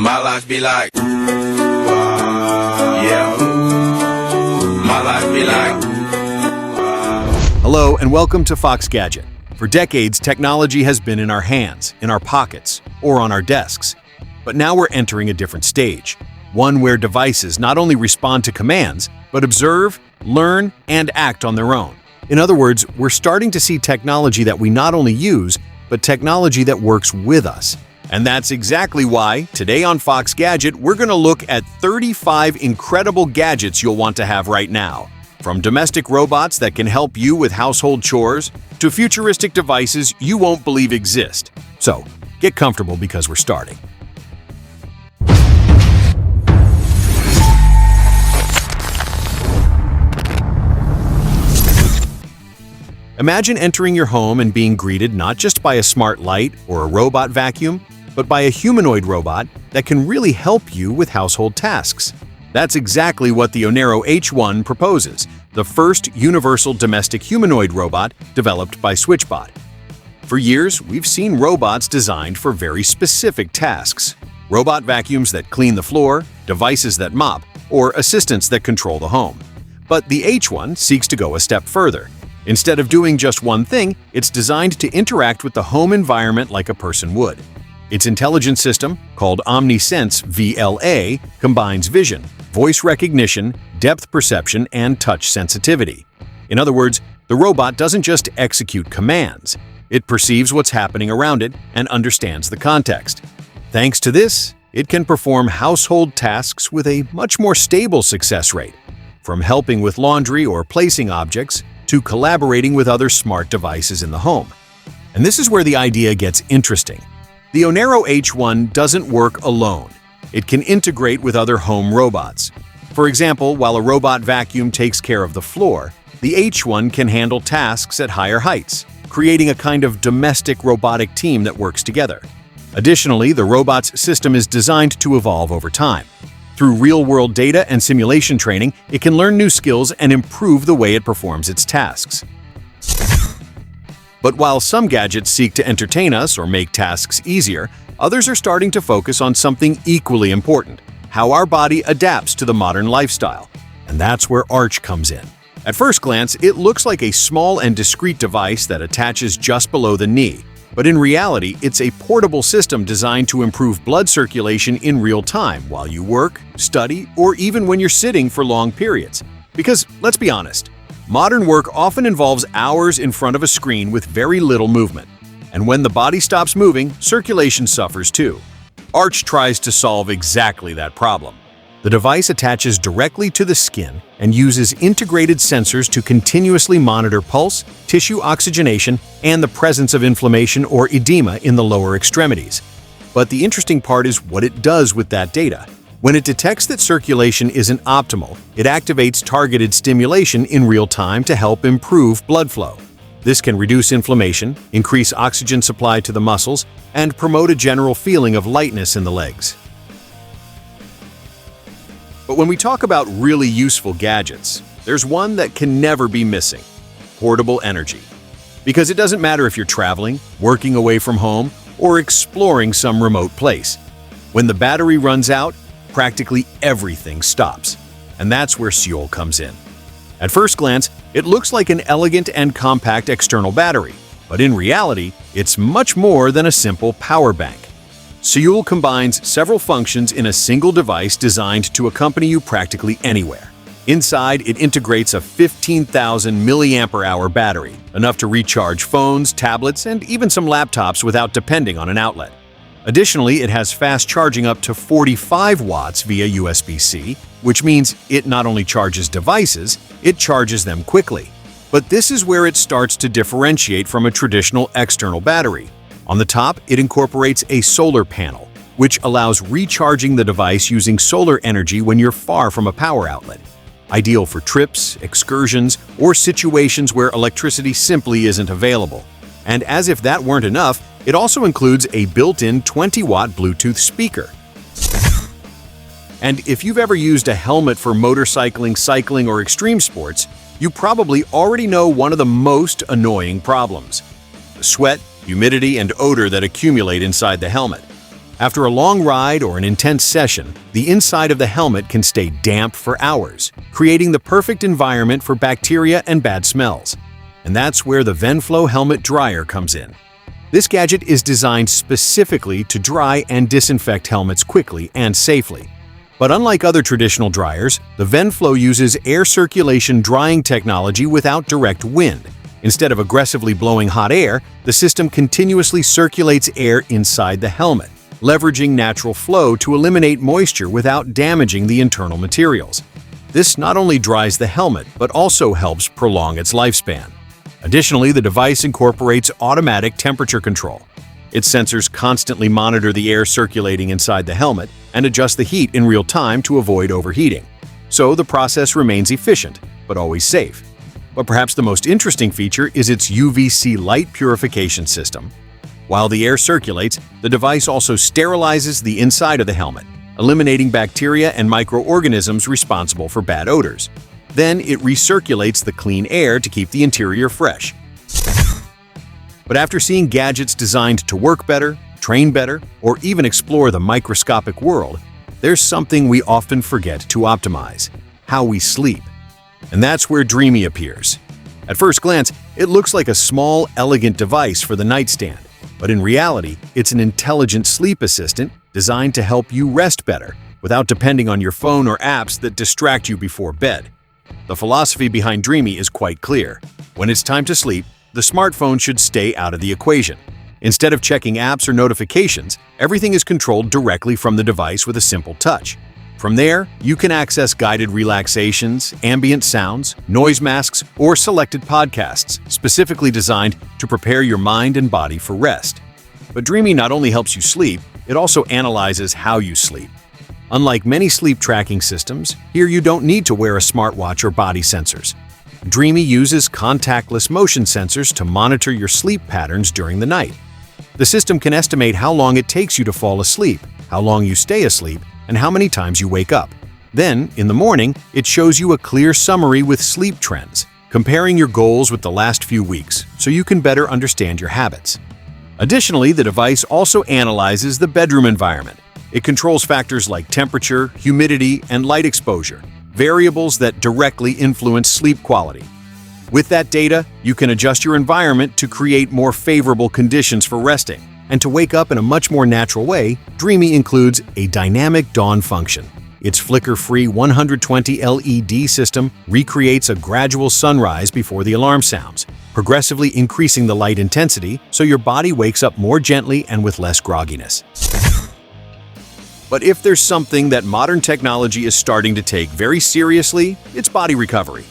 My life be like, yeah. My life be like. Hello and welcome to Fox Gadget. For decades, technology has been in our hands, in our pockets, or on our desks. But now we're entering a different stage, one where devices not only respond to commands, but observe, learn, and act on their own. In other words, we're starting to see technology that we not only use, but technology that works with us. And that's exactly why, today on Fox Gadget, we're going to look at 35 incredible gadgets you'll want to have right now. From domestic robots that can help you with household chores, to futuristic devices you won't believe exist. So, get comfortable because we're starting. Imagine entering your home and being greeted not just by a smart light or a robot vacuum, but by a humanoid robot that can really help you with household tasks. That's exactly what the Onero H1 proposes, the first universal domestic humanoid robot developed by SwitchBot. For years, we've seen robots designed for very specific tasks. Robot vacuums that clean the floor, devices that mop, or assistants that control the home. But the H1 seeks to go a step further. Instead of doing just one thing, it's designed to interact with the home environment like a person would. Its intelligence system, called OmniSense VLA, combines vision, voice recognition, depth perception, and touch sensitivity. In other words, the robot doesn't just execute commands. It perceives what's happening around it and understands the context. Thanks to this, it can perform household tasks with a much more stable success rate, from helping with laundry or placing objects to collaborating with other smart devices in the home. And this is where the idea gets interesting. The Onero H1 doesn't work alone. It can integrate with other home robots. For example, while a robot vacuum takes care of the floor, the H1 can handle tasks at higher heights, creating a kind of domestic robotic team that works together. Additionally, the robot's system is designed to evolve over time. Through real-world data and simulation training, it can learn new skills and improve the way it performs its tasks. But while some gadgets seek to entertain us or make tasks easier, others are starting to focus on something equally important: how our body adapts to the modern lifestyle. And that's where Arch comes in. At first glance, it looks like a small and discreet device that attaches just below the knee. But in reality, it's a portable system designed to improve blood circulation in real time while you work, study, or even when you're sitting for long periods. Because, let's be honest, modern work often involves hours in front of a screen with very little movement. And when the body stops moving, circulation suffers too. Arch tries to solve exactly that problem. The device attaches directly to the skin and uses integrated sensors to continuously monitor pulse, tissue oxygenation, and the presence of inflammation or edema in the lower extremities. But the interesting part is what it does with that data. When it detects that circulation isn't optimal, it activates targeted stimulation in real time to help improve blood flow. This can reduce inflammation, increase oxygen supply to the muscles, and promote a general feeling of lightness in the legs. But when we talk about really useful gadgets, there's one that can never be missing: portable energy. Because it doesn't matter if you're traveling, working away from home, or exploring some remote place. When the battery runs out, practically everything stops. And that's where SYUL comes in. At first glance, it looks like an elegant and compact external battery, but in reality, it's much more than a simple power bank. SYUL combines several functions in a single device designed to accompany you practically anywhere. Inside, it integrates a 15,000 mAh battery, enough to recharge phones, tablets, and even some laptops without depending on an outlet. Additionally, it has fast charging up to 45 watts via USB-C, which means it not only charges devices, it charges them quickly. But this is where it starts to differentiate from a traditional external battery. On the top, it incorporates a solar panel, which allows recharging the device using solar energy when you're far from a power outlet. Ideal for trips, excursions, or situations where electricity simply isn't available. And as if that weren't enough, it also includes a built-in 20-watt Bluetooth speaker. And if you've ever used a helmet for motorcycling, cycling, or extreme sports, you probably already know one of the most annoying problems: the sweat, humidity, and odor that accumulate inside the helmet. After a long ride or an intense session, the inside of the helmet can stay damp for hours, creating the perfect environment for bacteria and bad smells. And that's where the VENFLO Helmet Dryer comes in. This gadget is designed specifically to dry and disinfect helmets quickly and safely. But unlike other traditional dryers, the VENFLO uses air circulation drying technology without direct wind. Instead of aggressively blowing hot air, the system continuously circulates air inside the helmet, leveraging natural flow to eliminate moisture without damaging the internal materials. This not only dries the helmet, but also helps prolong its lifespan. Additionally, the device incorporates automatic temperature control. Its sensors constantly monitor the air circulating inside the helmet and adjust the heat in real time to avoid overheating. So the process remains efficient, but always safe. But perhaps the most interesting feature is its UVC light purification system. While the air circulates, the device also sterilizes the inside of the helmet, eliminating bacteria and microorganisms responsible for bad odors. Then it recirculates the clean air to keep the interior fresh. But after seeing gadgets designed to work better, train better, or even explore the microscopic world, there's something we often forget to optimize: how we sleep. And that's where Dreamie appears. At first glance, it looks like a small, elegant device for the nightstand. But in reality, it's an intelligent sleep assistant designed to help you rest better without depending on your phone or apps that distract you before bed. The philosophy behind Dreamie is quite clear. When it's time to sleep, the smartphone should stay out of the equation. Instead of checking apps or notifications, everything is controlled directly from the device with a simple touch. From there, you can access guided relaxations, ambient sounds, noise masks, or selected podcasts specifically designed to prepare your mind and body for rest. But Dreamie not only helps you sleep, it also analyzes how you sleep. Unlike many sleep tracking systems, here you don't need to wear a smartwatch or body sensors. Dreamie uses contactless motion sensors to monitor your sleep patterns during the night. The system can estimate how long it takes you to fall asleep, how long you stay asleep, and how many times you wake up. Then, in the morning, it shows you a clear summary with sleep trends, comparing your goals with the last few weeks so you can better understand your habits. Additionally, the device also analyzes the bedroom environment. It controls factors like temperature, humidity, and light exposure, variables that directly influence sleep quality. With that data, you can adjust your environment to create more favorable conditions for resting. And to wake up in a much more natural way, Dreamie includes a dynamic dawn function. Its flicker-free 120 LED system recreates a gradual sunrise before the alarm sounds, progressively increasing the light intensity so your body wakes up more gently and with less grogginess. But if there's something that modern technology is starting to take very seriously, it's body recovery.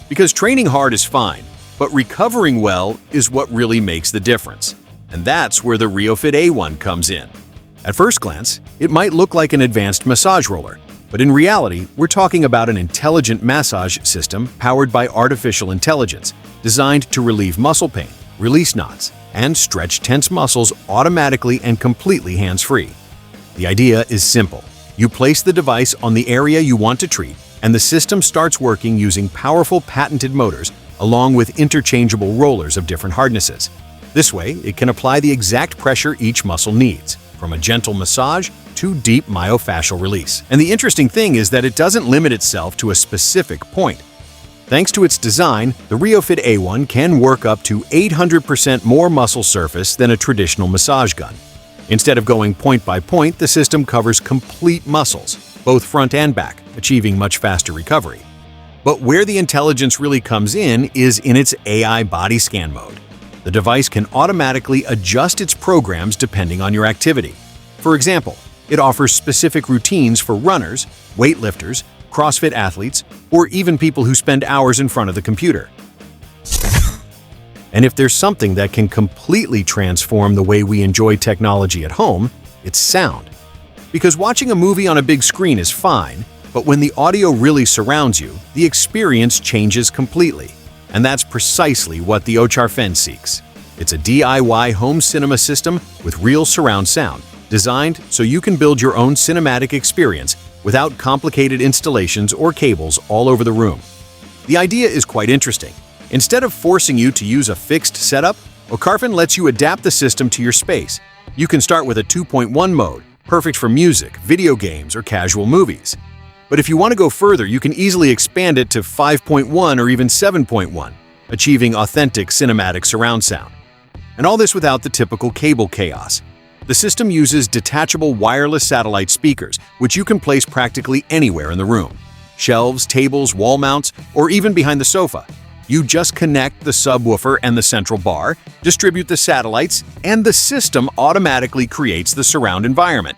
Because training hard is fine, but recovering well is what really makes the difference. And that's where the RheoFit A1 comes in. At first glance, it might look like an advanced massage roller, but in reality, we're talking about an intelligent massage system powered by artificial intelligence, designed to relieve muscle pain, release knots, and stretch tense muscles automatically and completely hands-free. The idea is simple. You place the device on the area you want to treat, and the system starts working using powerful patented motors along with interchangeable rollers of different hardnesses. This way, it can apply the exact pressure each muscle needs, from a gentle massage to deep myofascial release. And the interesting thing is that it doesn't limit itself to a specific point. Thanks to its design, the RheoFit A1 can work up to 800% more muscle surface than a traditional massage gun. Instead of going point by point, the system covers complete muscles, both front and back, achieving much faster recovery. But where the intelligence really comes in is in its AI body scan mode. The device can automatically adjust its programs depending on your activity. For example, it offers specific routines for runners, weightlifters, CrossFit athletes, or even people who spend hours in front of the computer. And if there's something that can completely transform the way we enjoy technology at home, it's sound. Because watching a movie on a big screen is fine, but when the audio really surrounds you, the experience changes completely. And that's precisely what the Ocharphen seeks. It's a DIY home cinema system with real surround sound, designed so you can build your own cinematic experience without complicated installations or cables all over the room. The idea is quite interesting. Instead of forcing you to use a fixed setup, Ocharphen lets you adapt the system to your space, You can start with a 2.1 mode, perfect for music, video games, or casual movies. But if you want to go further, you can easily expand it to 5.1 or even 7.1, achieving authentic cinematic surround sound. And all this without the typical cable chaos. The system uses detachable wireless satellite speakers, which you can place practically anywhere in the room. Shelves, tables, wall mounts, or even behind the sofa. You just connect the subwoofer and the central bar, distribute the satellites, and the system automatically creates the surround environment.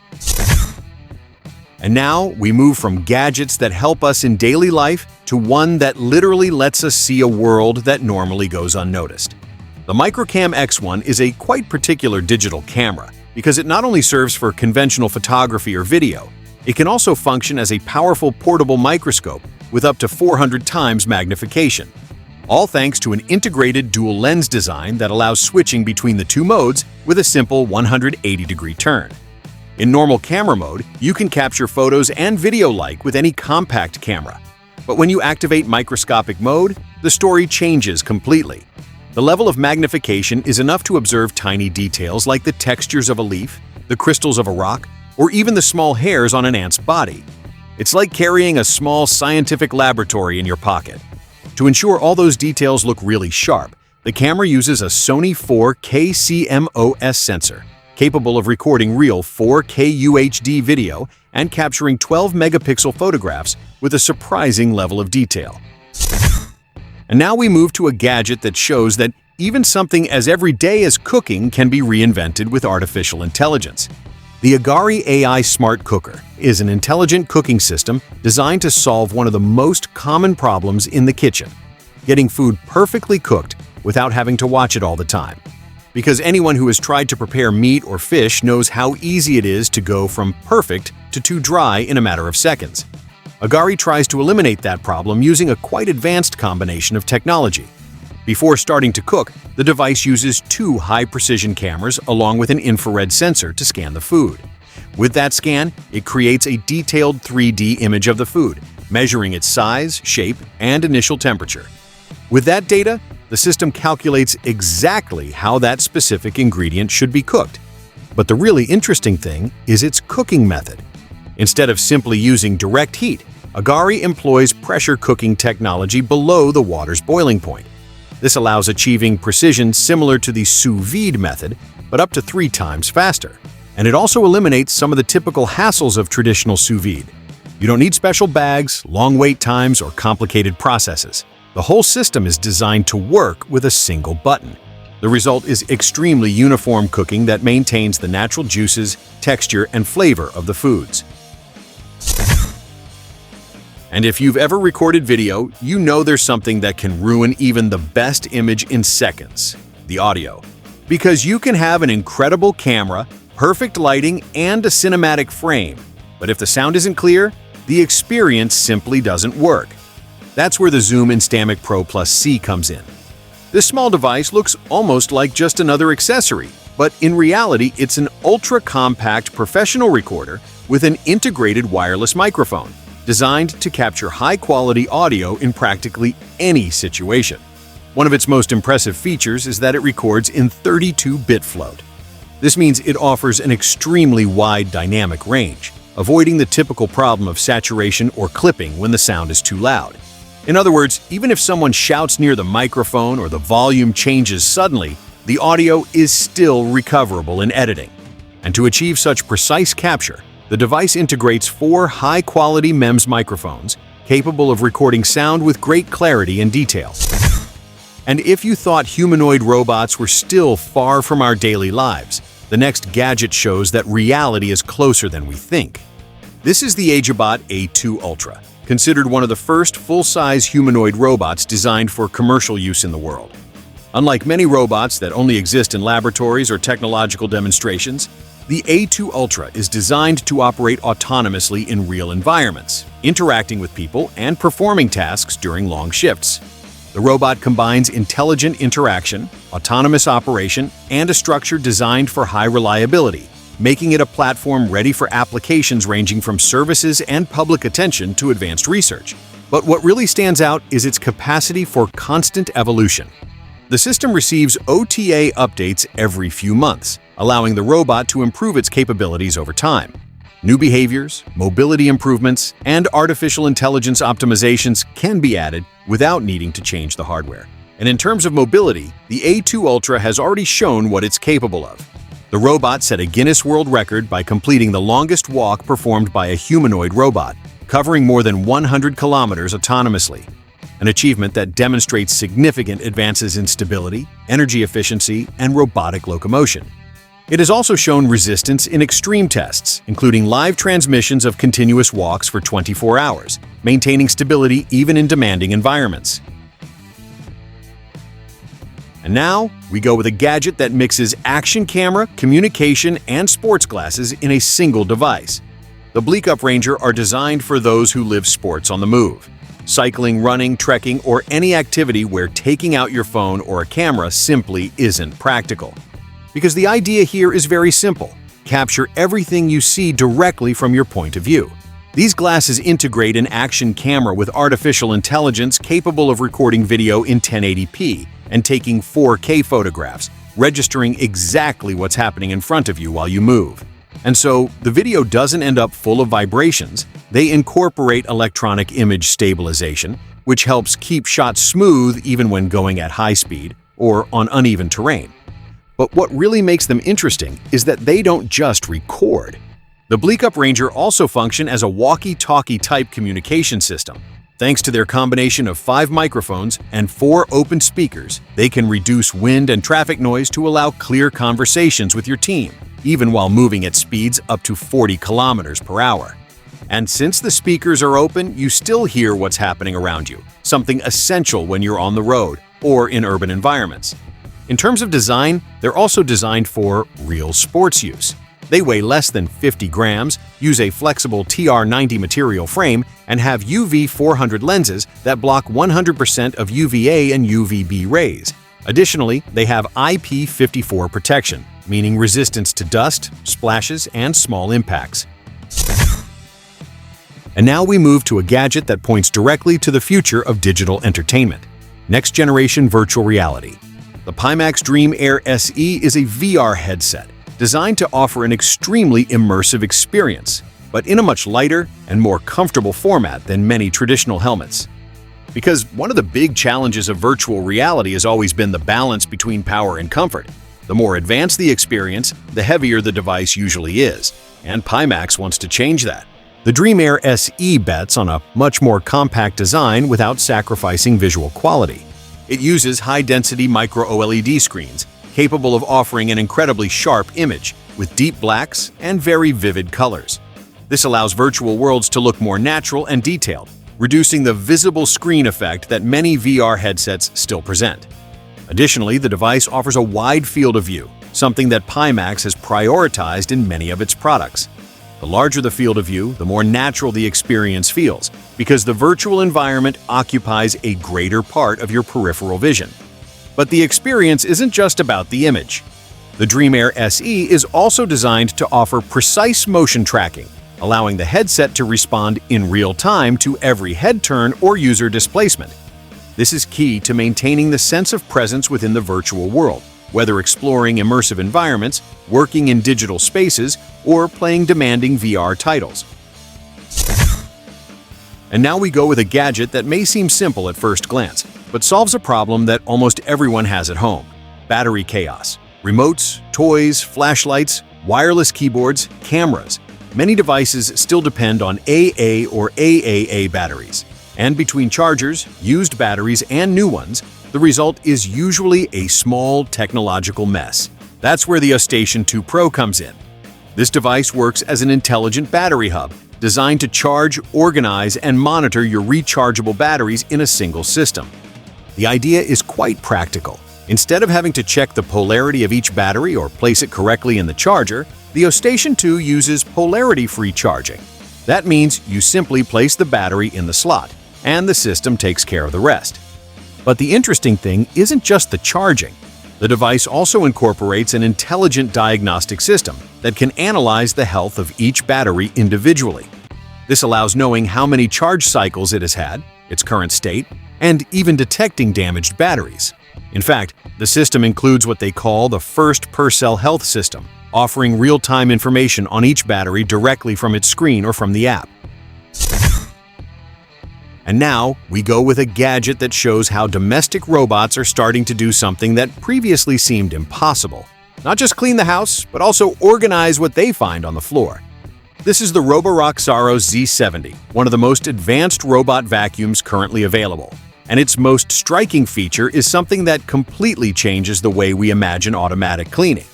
And now we move from gadgets that help us in daily life to one that literally lets us see a world that normally goes unnoticed. The MicroCam X1 is a quite particular digital camera because it not only serves for conventional photography or video, it can also function as a powerful portable microscope with up to 400 times magnification. All thanks to an integrated dual lens design that allows switching between the two modes with a simple 180-degree turn. In normal camera mode, you can capture photos and video like with any compact camera. But when you activate microscopic mode, the story changes completely. The level of magnification is enough to observe tiny details like the textures of a leaf, the crystals of a rock, or even the small hairs on an ant's body. It's like carrying a small scientific laboratory in your pocket. To ensure all those details look really sharp, the camera uses a Sony 4K CMOS sensor, capable of recording real 4K UHD video and capturing 12-megapixel photographs with a surprising level of detail. And now we move to a gadget that shows that even something as everyday as cooking can be reinvented with artificial intelligence. The Agari AI Smart Cooker is an intelligent cooking system designed to solve one of the most common problems in the kitchen: getting food perfectly cooked without having to watch it all the time. Because anyone who has tried to prepare meat or fish knows how easy it is to go from perfect to too dry in a matter of seconds. Agari tries to eliminate that problem using a quite advanced combination of technology. Before starting to cook, the device uses two high-precision cameras along with an infrared sensor to scan the food. With that scan, it creates a detailed 3D image of the food, measuring its size, shape, and initial temperature. With that data, the system calculates exactly how that specific ingredient should be cooked. But the really interesting thing is its cooking method. Instead of simply using direct heat, Agari employs pressure cooking technology below the water's boiling point. This allows achieving precision similar to the sous vide method, but up to 3 times faster. And it also eliminates some of the typical hassles of traditional sous vide. You don't need special bags, long wait times, or complicated processes. The whole system is designed to work with a single button. The result is extremely uniform cooking that maintains the natural juices, texture, and flavor of the foods. And if you've ever recorded video, you know there's something that can ruin even the best image in seconds: the audio. Because you can have an incredible camera, perfect lighting, and a cinematic frame, but if the sound isn't clear, the experience simply doesn't work. That's where the Zoom Instamic Pro Plus C comes in. This small device looks almost like just another accessory, but in reality, it's an ultra-compact professional recorder with an integrated wireless microphone, designed to capture high-quality audio in practically any situation. One of its most impressive features is that it records in 32-bit float. This means it offers an extremely wide dynamic range, avoiding the typical problem of saturation or clipping when the sound is too loud. In other words, even if someone shouts near the microphone or the volume changes suddenly, the audio is still recoverable in editing. And to achieve such precise capture, the device integrates 4 high-quality MEMS microphones, capable of recording sound with great clarity and detail. And if you thought humanoid robots were still far from our daily lives, the next gadget shows that reality is closer than we think. This is the AGIBOT A2 Ultra, considered one of the first full-size humanoid robots designed for commercial use in the world. Unlike many robots that only exist in laboratories or technological demonstrations, the A2 Ultra is designed to operate autonomously in real environments, interacting with people and performing tasks during long shifts. The robot combines intelligent interaction, autonomous operation, and a structure designed for high reliability, making it a platform ready for applications ranging from services and public attention to advanced research. But what really stands out is its capacity for constant evolution. The system receives OTA updates every few months, allowing the robot to improve its capabilities over time. New behaviors, mobility improvements, and artificial intelligence optimizations can be added without needing to change the hardware. And in terms of mobility, the A2 Ultra has already shown what it's capable of. The robot set a Guinness World Record by completing the longest walk performed by a humanoid robot, covering more than 100 kilometers autonomously, an achievement that demonstrates significant advances in stability, energy efficiency, and robotic locomotion. It has also shown resistance in extreme tests, including live transmissions of continuous walks for 24 hours, maintaining stability even in demanding environments. And now, we go with a gadget that mixes action camera, communication, and sports glasses in a single device. The BleeqUp Ranger are designed for those who live sports on the move. Cycling, running, trekking, or any activity where taking out your phone or a camera simply isn't practical. Because the idea here is very simple. Capture everything you see directly from your point of view. These glasses integrate an action camera with artificial intelligence capable of recording video in 1080p and taking 4K photographs, registering exactly what's happening in front of you while you move. And so, the video doesn't end up full of vibrations. They incorporate electronic image stabilization, which helps keep shots smooth even when going at high speed or on uneven terrain. But what really makes them interesting is that they don't just record. The BleeqUp Ranger also function as a walkie-talkie type communication system. Thanks to their combination of 5 microphones and 4 open speakers, they can reduce wind and traffic noise to allow clear conversations with your team, even while moving at speeds up to 40 kilometers per hour. And since the speakers are open, you still hear what's happening around you, something essential when you're on the road or in urban environments. In terms of design, they're also designed for real sports use. They weigh less than 50 grams, use a flexible TR90 material frame, and have UV 400 lenses that block 100% of UVA and UVB rays. Additionally, they have IP54 protection, meaning resistance to dust, splashes, and small impacts. And now we move to a gadget that points directly to the future of digital entertainment: next-generation virtual reality. The Pimax Dream Air SE is a VR headset designed to offer an extremely immersive experience, but in a much lighter and more comfortable format than many traditional helmets. Because one of the big challenges of virtual reality has always been the balance between power and comfort. The more advanced the experience, the heavier the device usually is, and Pimax wants to change that. The Dream Air SE bets on a much more compact design without sacrificing visual quality. It uses high-density micro-OLED screens, capable of offering an incredibly sharp image with deep blacks and very vivid colors. This allows virtual worlds to look more natural and detailed, reducing the visible screen effect that many VR headsets still present. Additionally, the device offers a wide field of view, something that Pimax has prioritized in many of its products. The larger the field of view, the more natural the experience feels, because the virtual environment occupies a greater part of your peripheral vision. But the experience isn't just about the image. The Dream Air SE is also designed to offer precise motion tracking, allowing the headset to respond in real time to every head turn or user displacement. This is key to maintaining the sense of presence within the virtual world, whether exploring immersive environments, working in digital spaces, or playing demanding VR titles. And now we go with a gadget that may seem simple at first glance, but solves a problem that almost everyone has at home: battery chaos. Remotes, toys, flashlights, wireless keyboards, cameras. Many devices still depend on AA or AAA batteries. And between chargers, used batteries, and new ones, the result is usually a small technological mess. That's where the Ostation 2 Pro comes in. This device works as an intelligent battery hub, designed to charge, organize, and monitor your rechargeable batteries in a single system. The idea is quite practical. Instead of having to check the polarity of each battery or place it correctly in the charger, the Ostation 2 uses polarity-free charging. That means you simply place the battery in the slot, and the system takes care of the rest. But the interesting thing isn't just the charging. The device also incorporates an intelligent diagnostic system that can analyze the health of each battery individually. This allows knowing how many charge cycles it has had, its current state, and even detecting damaged batteries. In fact, the system includes what they call the first per-cell health system, offering real-time information on each battery directly from its screen or from the app. And now, we go with a gadget that shows how domestic robots are starting to do something that previously seemed impossible. Not just clean the house, but also organize what they find on the floor. This is the Roborock Saros Z70, one of the most advanced robot vacuums currently available. And its most striking feature is something that completely changes the way we imagine automatic cleaning.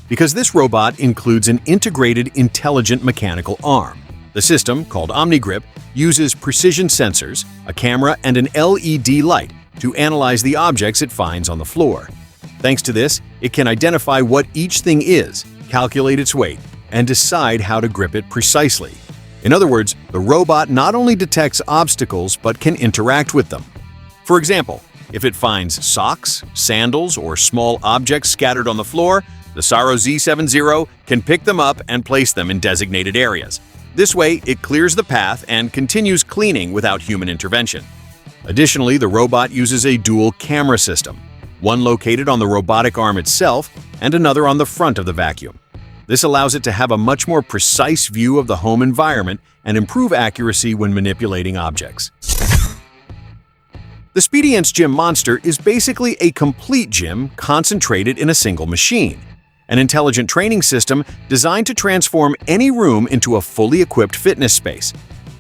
Because this robot includes an integrated intelligent mechanical arm. The system, called OmniGrip, uses precision sensors, a camera, and an LED light to analyze the objects it finds on the floor. Thanks to this, it can identify what each thing is, calculate its weight, and decide how to grip it precisely. In other words, the robot not only detects obstacles but can interact with them. For example, if it finds socks, sandals, or small objects scattered on the floor, the Saros Z70 can pick them up and place them in designated areas. This way, it clears the path and continues cleaning without human intervention. Additionally, the robot uses a dual camera system, one located on the robotic arm itself and another on the front of the vacuum. This allows it to have a much more precise view of the home environment and improve accuracy when manipulating objects. The Speediance Gym Monster is basically a complete gym concentrated in a single machine, an intelligent training system designed to transform any room into a fully equipped fitness space.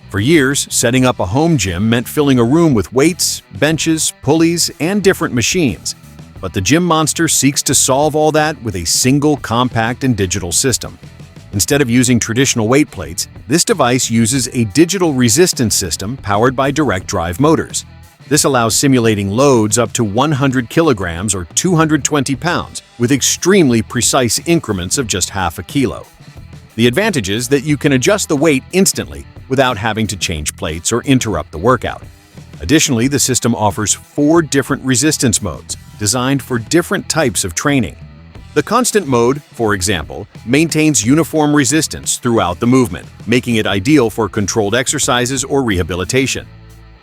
For years, setting up a home gym meant filling a room with weights, benches, pulleys, and different machines. But the Gym Monster seeks to solve all that with a single compact and digital system. Instead of using traditional weight plates, this device uses a digital resistance system powered by direct drive motors. This allows simulating loads up to 100 kilograms or 220 pounds with extremely precise increments of just half a kilo. The advantage is that you can adjust the weight instantly without having to change plates or interrupt the workout. Additionally, the system offers 4 different resistance modes designed for different types of training. The constant mode, for example, maintains uniform resistance throughout the movement, making it ideal for controlled exercises or rehabilitation.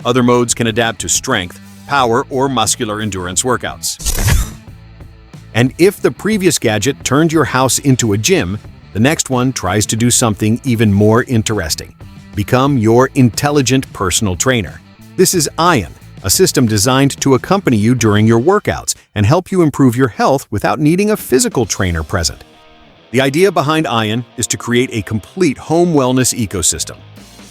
Other modes can adapt to strength, power, or muscular endurance workouts. And if the previous gadget turned your house into a gym, the next one tries to do something even more interesting. Become your intelligent personal trainer. This is Ayon, a system designed to accompany you during your workouts and help you improve your health without needing a physical trainer present. The idea behind Ayon is to create a complete home wellness ecosystem.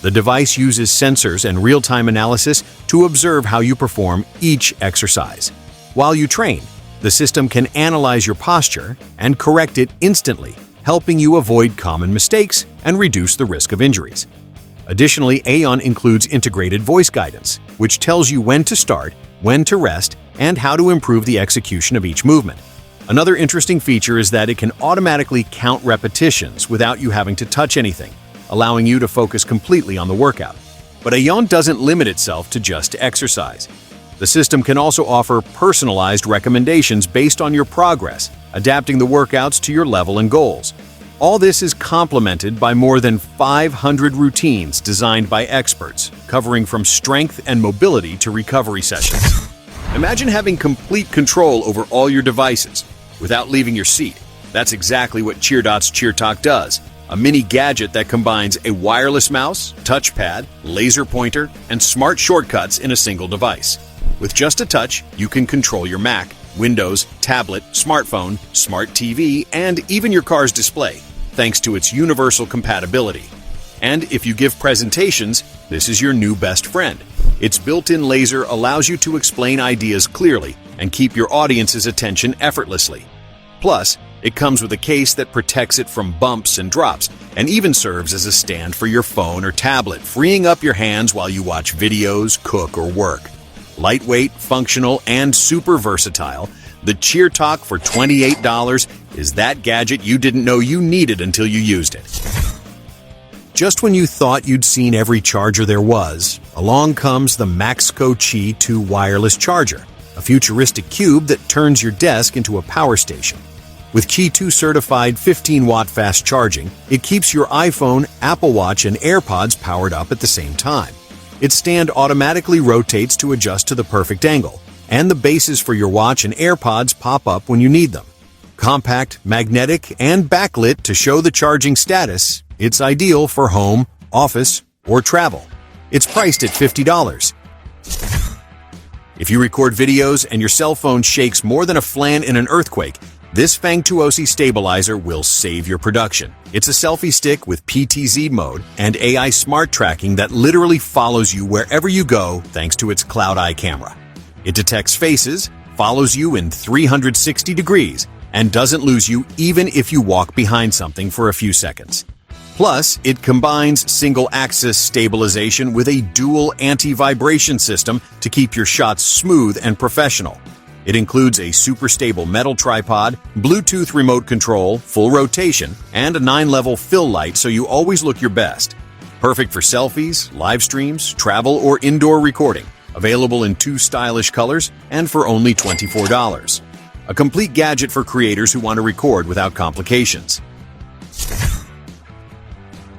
The device uses sensors and real-time analysis to observe how you perform each exercise. While you train, the system can analyze your posture and correct it instantly, helping you avoid common mistakes and reduce the risk of injuries. Additionally, Ayon includes integrated voice guidance, which tells you when to start, when to rest, and how to improve the execution of each movement. Another interesting feature is that it can automatically count repetitions without you having to touch anything, allowing you to focus completely on the workout. But Ayon doesn't limit itself to just exercise. The system can also offer personalized recommendations based on your progress, adapting the workouts to your level and goals. All this is complemented by more than 500 routines designed by experts, covering from strength and mobility to recovery sessions. Imagine having complete control over all your devices without leaving your seat. That's exactly what CheerDot's CheerTalk does, a mini gadget that combines a wireless mouse, touchpad, laser pointer, and smart shortcuts in a single device. With just a touch, you can control your Mac, Windows, tablet, smartphone, smart TV, and even your car's display, thanks to its universal compatibility. And if you give presentations, this is your new best friend. Its built-in laser allows you to explain ideas clearly and keep your audience's attention effortlessly. Plus, it comes with a case that protects it from bumps and drops, and even serves as a stand for your phone or tablet, freeing up your hands while you watch videos, cook, or work. Lightweight, functional, and super versatile, the CheerTalk for $28 is that gadget you didn't know you needed until you used it. Just when you thought you'd seen every charger there was, along comes the Maxco Qi 2 wireless charger, a futuristic cube that turns your desk into a power station. With Qi 2 certified 15-watt fast charging, it keeps your iPhone, Apple Watch, and AirPods powered up at the same time. Its stand automatically rotates to adjust to the perfect angle, and the bases for your watch and AirPods pop up when you need them. Compact, magnetic, and backlit to show the charging status, it's ideal for home, office, or travel. It's priced at $50. If you record videos and your cell phone shakes more than a flan in an earthquake, this Fangtuosi stabilizer will save your production. It's a selfie stick with PTZ mode and AI smart tracking that literally follows you wherever you go thanks to its Cloud Eye camera. It detects faces, follows you in 360 degrees, and doesn't lose you even if you walk behind something for a few seconds. Plus, it combines single-axis stabilization with a dual anti-vibration system to keep your shots smooth and professional. It includes a super stable metal tripod, Bluetooth remote control, full rotation, and a 9-level fill light so you always look your best. Perfect for selfies, live streams, travel, or indoor recording. Available in 2 stylish colors and for only $24. A complete gadget for creators who want to record without complications.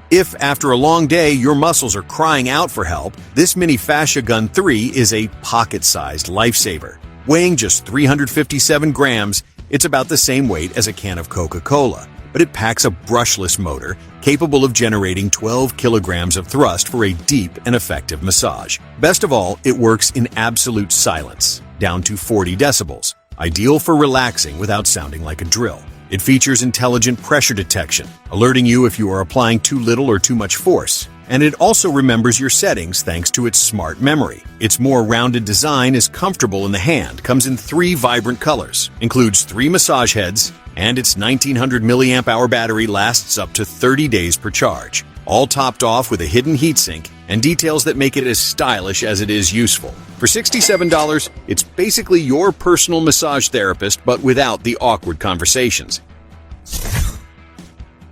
If, after a long day, your muscles are crying out for help, this Mini Fascia Gun 3 is a pocket-sized lifesaver. Weighing just 357 grams, it's about the same weight as a can of Coca-Cola, but it packs a brushless motor capable of generating 12 kilograms of thrust for a deep and effective massage. Best of all, it works in absolute silence, down to 40 decibels, ideal for relaxing without sounding like a drill. It features intelligent pressure detection, alerting you if you are applying too little or too much force. And it also remembers your settings thanks to its smart memory. Its more rounded design is comfortable in the hand, comes in 3 vibrant colors, includes 3 massage heads, and its 1900 mAh battery lasts up to 30 days per charge. All topped off with a hidden heatsink and details that make it as stylish as it is useful. For $67, it's basically your personal massage therapist, but without the awkward conversations.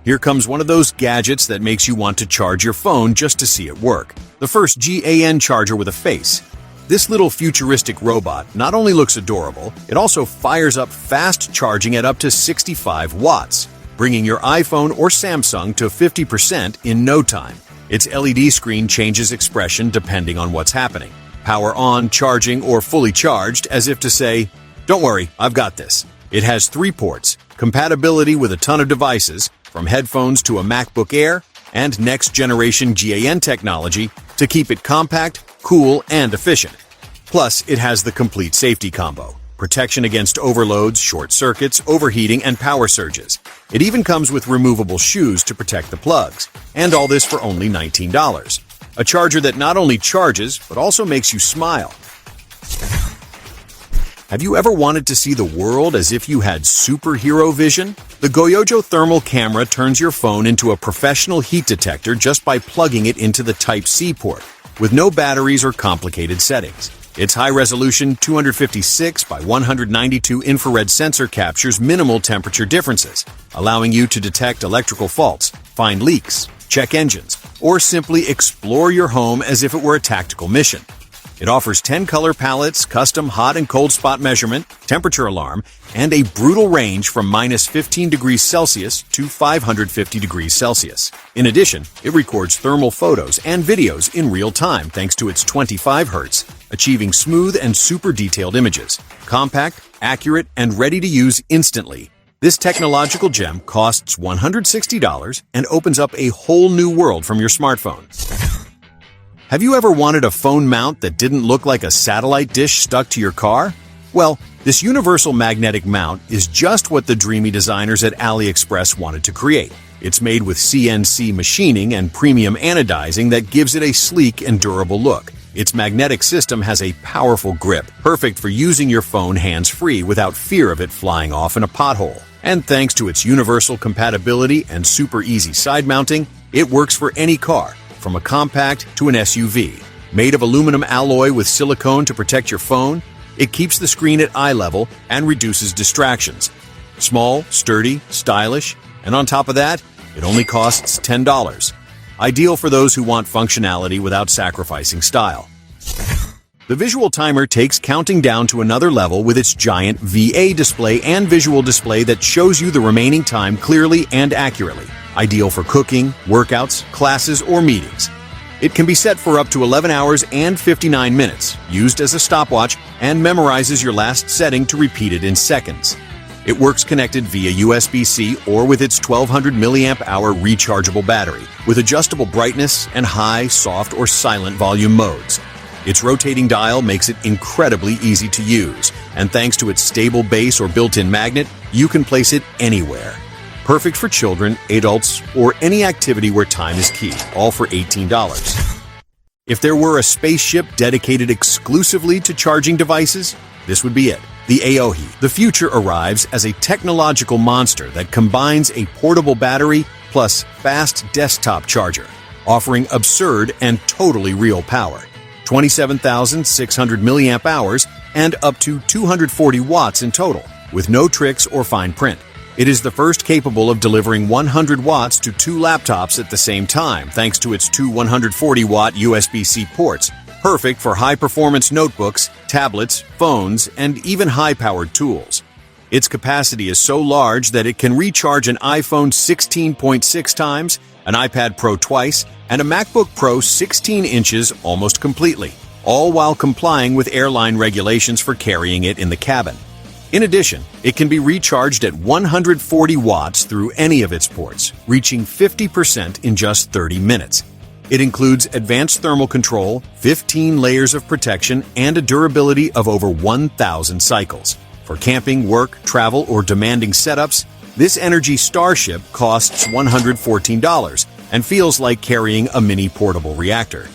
Here comes one of those gadgets that makes you want to charge your phone just to see it work. The first GAN charger with a face. This little futuristic robot not only looks adorable, it also fires up fast charging at up to 65 watts, bringing your iPhone or Samsung to 50% in no time. Its LED screen changes expression depending on what's happening. Power on, charging, or fully charged, as if to say, "Don't worry, I've got this." It has 3 ports, compatibility with a ton of devices, from headphones to a MacBook Air, and next-generation GAN technology to keep it compact, cool, and efficient. Plus, it has the complete safety combo: protection against overloads, short circuits, overheating, and power surges. It even comes with removable shoes to protect the plugs, and all this for only $19. A charger that not only charges, but also makes you smile. Have you ever wanted to see the world as if you had superhero vision? The Goyojo thermal camera turns your phone into a professional heat detector just by plugging it into the Type-C port, with no batteries or complicated settings. Its high-resolution 256 by 192 infrared sensor captures minimal temperature differences, allowing you to detect electrical faults, find leaks, check engines, or simply explore your home as if it were a tactical mission. It offers 10 color palettes, custom hot and cold spot measurement, temperature alarm, and a brutal range from -15 degrees Celsius to 550 degrees Celsius. In addition, it records thermal photos and videos in real time thanks to its 25 Hz, achieving smooth and super detailed images. Compact, accurate, and ready to use instantly. This technological gem costs $160 and opens up a whole new world from your smartphone. Have you ever wanted a phone mount that didn't look like a satellite dish stuck to your car? Well, this universal magnetic mount is just what the Dreamie designers at AliExpress wanted to create. It's made with CNC machining and premium anodizing that gives it a sleek and durable look. Its magnetic system has a powerful grip, perfect for using your phone hands-free without fear of it flying off in a pothole. And thanks to its universal compatibility and super easy side mounting, it works for any car, from a compact to an SUV. Made of aluminum alloy with silicone to protect your phone, it keeps the screen at eye level and reduces distractions. Small, sturdy, stylish, and on top of that, it only costs $10. Ideal for those who want functionality without sacrificing style. The visual timer takes counting down to another level with its giant VA display and visual display that shows you the remaining time clearly and accurately. Ideal for cooking, workouts, classes, or meetings. It can be set for up to 11 hours and 59 minutes, used as a stopwatch, and memorizes your last setting to repeat it in seconds. It works connected via USB-C or with its 1200 mAh rechargeable battery, with adjustable brightness and high, soft, or silent volume modes. Its rotating dial makes it incredibly easy to use, and thanks to its stable base or built-in magnet, you can place it anywhere. Perfect for children, adults, or any activity where time is key, all for $18. If there were a spaceship dedicated exclusively to charging devices, this would be it. The Ayon. The future arrives as a technological monster that combines a portable battery plus fast desktop charger, offering absurd and totally real power. 27,600 mAh and up to 240 watts in total, with no tricks or fine print. It is the first capable of delivering 100 watts to 2 laptops at the same time, thanks to its two 140-watt USB-C ports, perfect for high-performance notebooks, tablets, phones, and even high-powered tools. Its capacity is so large that it can recharge an iPhone 16.6 times, an iPad Pro twice, and a MacBook Pro 16 inches almost completely, all while complying with airline regulations for carrying it in the cabin. In addition, it can be recharged at 140 watts through any of its ports, reaching 50% in just 30 minutes. It includes advanced thermal control, 15 layers of protection, and a durability of over 1,000 cycles. For camping, work, travel, or demanding setups, this energy starship costs $114 and feels like carrying a mini portable reactor.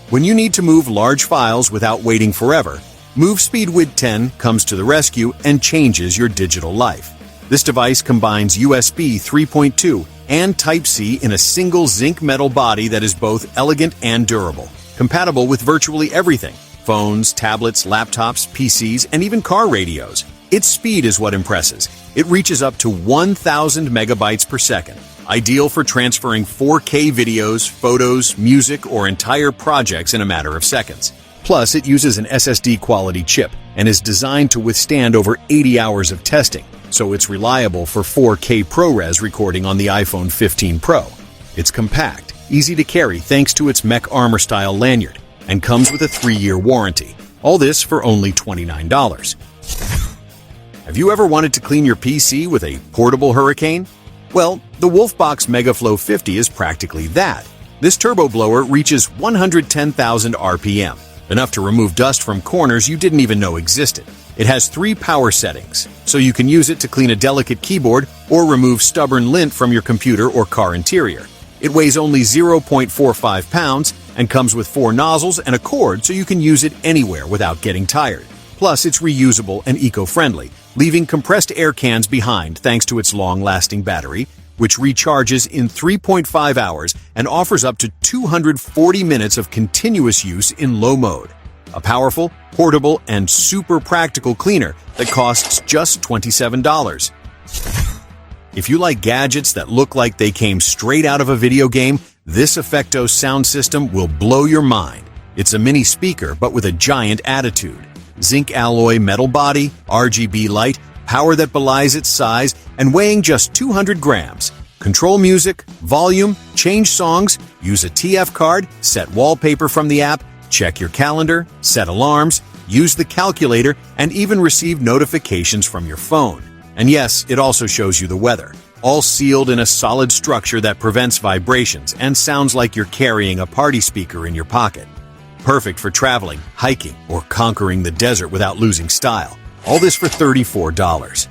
When you need to move large files without waiting forever, MoveSpeed 10 comes to the rescue and changes your digital life. This device combines USB 3.2 and Type-C in a single zinc metal body that is both elegant and durable, compatible with virtually everything: phones, tablets, laptops, PCs, and even car radios. Its speed is what impresses. It reaches up to 1,000 megabytes per second, ideal for transferring 4K videos, photos, music, or entire projects in a matter of seconds. Plus, it uses an SSD-quality chip and is designed to withstand over 80 hours of testing, so it's reliable for 4K ProRes recording on the iPhone 15 Pro. It's compact, easy to carry thanks to its mech armor-style lanyard, and comes with a 3-year warranty. All this for only $29. Have you ever wanted to clean your PC with a portable hurricane? Well, the Wolfbox MegaFlow 50 is practically that. This turbo blower reaches 110,000 RPM, enough to remove dust from corners you didn't even know existed. It has 3 power settings, so you can use it to clean a delicate keyboard or remove stubborn lint from your computer or car interior. It weighs only 0.45 pounds and comes with 4 nozzles and a cord, so you can use it anywhere without getting tired. Plus, it's reusable and eco-friendly, leaving compressed air cans behind thanks to its long-lasting battery, which recharges in 3.5 hours and offers up to 240 minutes of continuous use in low mode. A powerful, portable, and super practical cleaner that costs just $27. If you like gadgets that look like they came straight out of a video game, this Effecto sound system will blow your mind. It's a mini speaker, but with a giant attitude. Zinc alloy metal body, RGB light, power that belies its size, and weighing just 200 grams. Control music, volume, change songs, use a TF card, set wallpaper from the app, check your calendar, set alarms, use the calculator, and even receive notifications from your phone. And yes, it also shows you the weather, all sealed in a solid structure that prevents vibrations and sounds like you're carrying a party speaker in your pocket. Perfect for traveling, hiking, or conquering the desert without losing style. All this for $34.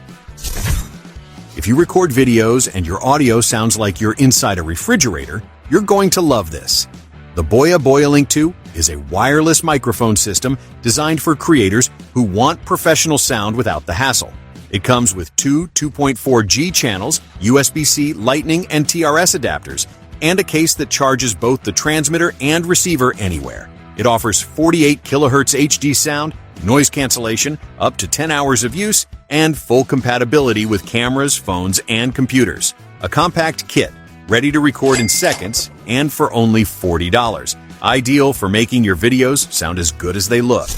If you record videos and your audio sounds like you're inside a refrigerator, you're going to love this. The Boya Link 2 is a wireless microphone system designed for creators who want professional sound without the hassle. It comes with 2 2.4G channels, USB-C, Lightning, and TRS adapters, and a case that charges both the transmitter and receiver anywhere. It offers 48 kHz HD sound, noise cancellation, up to 10 hours of use, and full compatibility with cameras, phones, and computers. A compact kit, ready to record in seconds, and for only $40. Ideal for making your videos sound as good as they look.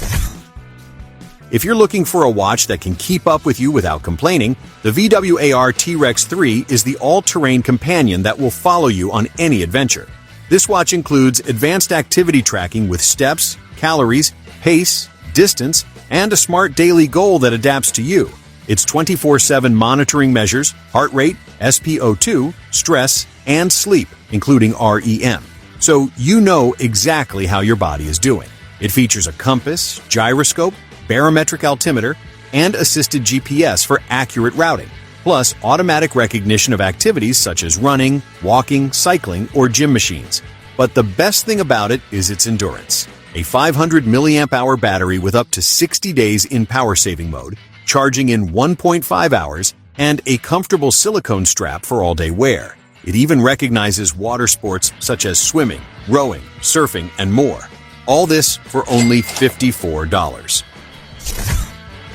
If you're looking for a watch that can keep up with you without complaining, the VWAR T-Rex 3 is the all-terrain companion that will follow you on any adventure. This watch includes advanced activity tracking with steps, calories, pace, distance, and a smart daily goal that adapts to you. Its 24/7 monitoring measures heart rate, SpO2, stress, and sleep, including REM. So you know exactly how your body is doing. It features a compass, gyroscope, barometric altimeter, and assisted GPS for accurate routing, plus automatic recognition of activities such as running, walking, cycling, or gym machines. But the best thing about it is its endurance. A 500 mAh battery with up to 60 days in power-saving mode, charging in 1.5 hours, and a comfortable silicone strap for all-day wear. It even recognizes water sports such as swimming, rowing, surfing, and more. All this for only $54.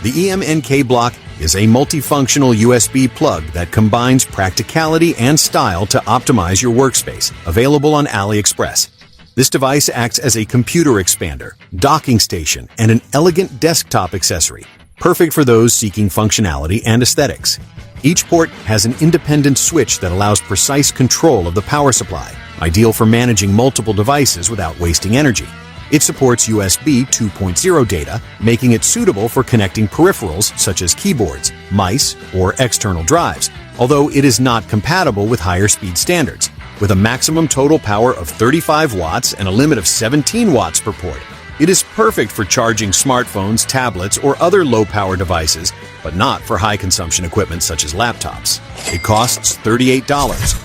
The EMNK block is a multifunctional USB plug that combines practicality and style to optimize your workspace, available on AliExpress. This device acts as a computer expander, docking station, and an elegant desktop accessory, perfect for those seeking functionality and aesthetics. Each port has an independent switch that allows precise control of the power supply, ideal for managing multiple devices without wasting energy. It supports USB 2.0 data, making it suitable for connecting peripherals such as keyboards, mice, or external drives, although it is not compatible with higher speed standards. With a maximum total power of 35 watts and a limit of 17 watts per port, it is perfect for charging smartphones, tablets, or other low-power devices, but not for high-consumption equipment such as laptops. It costs $38.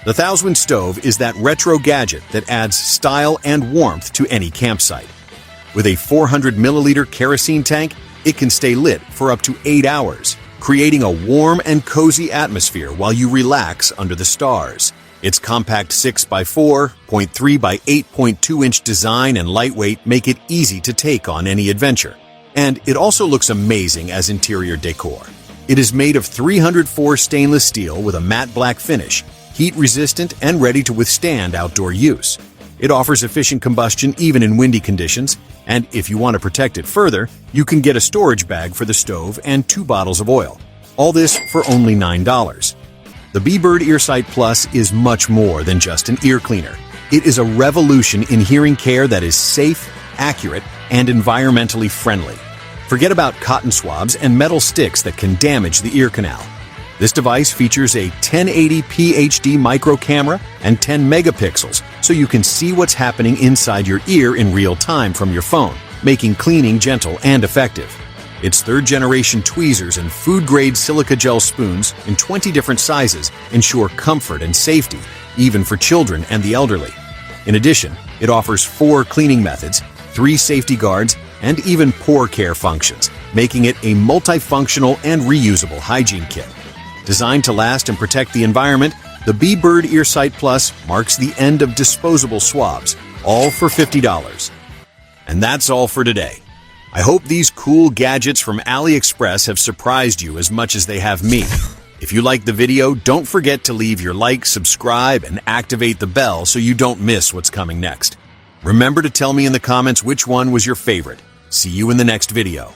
The Thouswind stove is that retro gadget that adds style and warmth to any campsite. With a 400 milliliter kerosene tank, it can stay lit for up to 8 hours, creating a warm and cozy atmosphere while you relax under the stars. Its compact 6x4, 0.3 by 8.2 inch design and lightweight make it easy to take on any adventure. And it also looks amazing as interior decor. It is made of 304 stainless steel with a matte black finish, heat-resistant and ready to withstand outdoor use. It offers efficient combustion even in windy conditions, and if you want to protect it further, you can get a storage bag for the stove and 2 bottles of oil. All this for only $9. The Bee-Bird EarSight Plus is much more than just an ear cleaner. It is a revolution in hearing care that is safe, accurate, and environmentally friendly. Forget about cotton swabs and metal sticks that can damage the ear canal. This device features a 1080p HD micro camera and 10 megapixels, so you can see what's happening inside your ear in real time from your phone, making cleaning gentle and effective. Its third-generation tweezers and food-grade silica gel spoons in 20 different sizes ensure comfort and safety, even for children and the elderly. In addition, it offers 4 cleaning methods, 3 safety guards, and even pore care functions, making it a multifunctional and reusable hygiene kit. Designed to last and protect the environment, the Bee-Bird EarSight Plus marks the end of disposable swabs, all for $50. And that's all for today. I hope these cool gadgets from AliExpress have surprised you as much as they have me. If you liked the video, don't forget to leave your like, subscribe, and activate the bell so you don't miss what's coming next. Remember to tell me in the comments which one was your favorite. See you in the next video.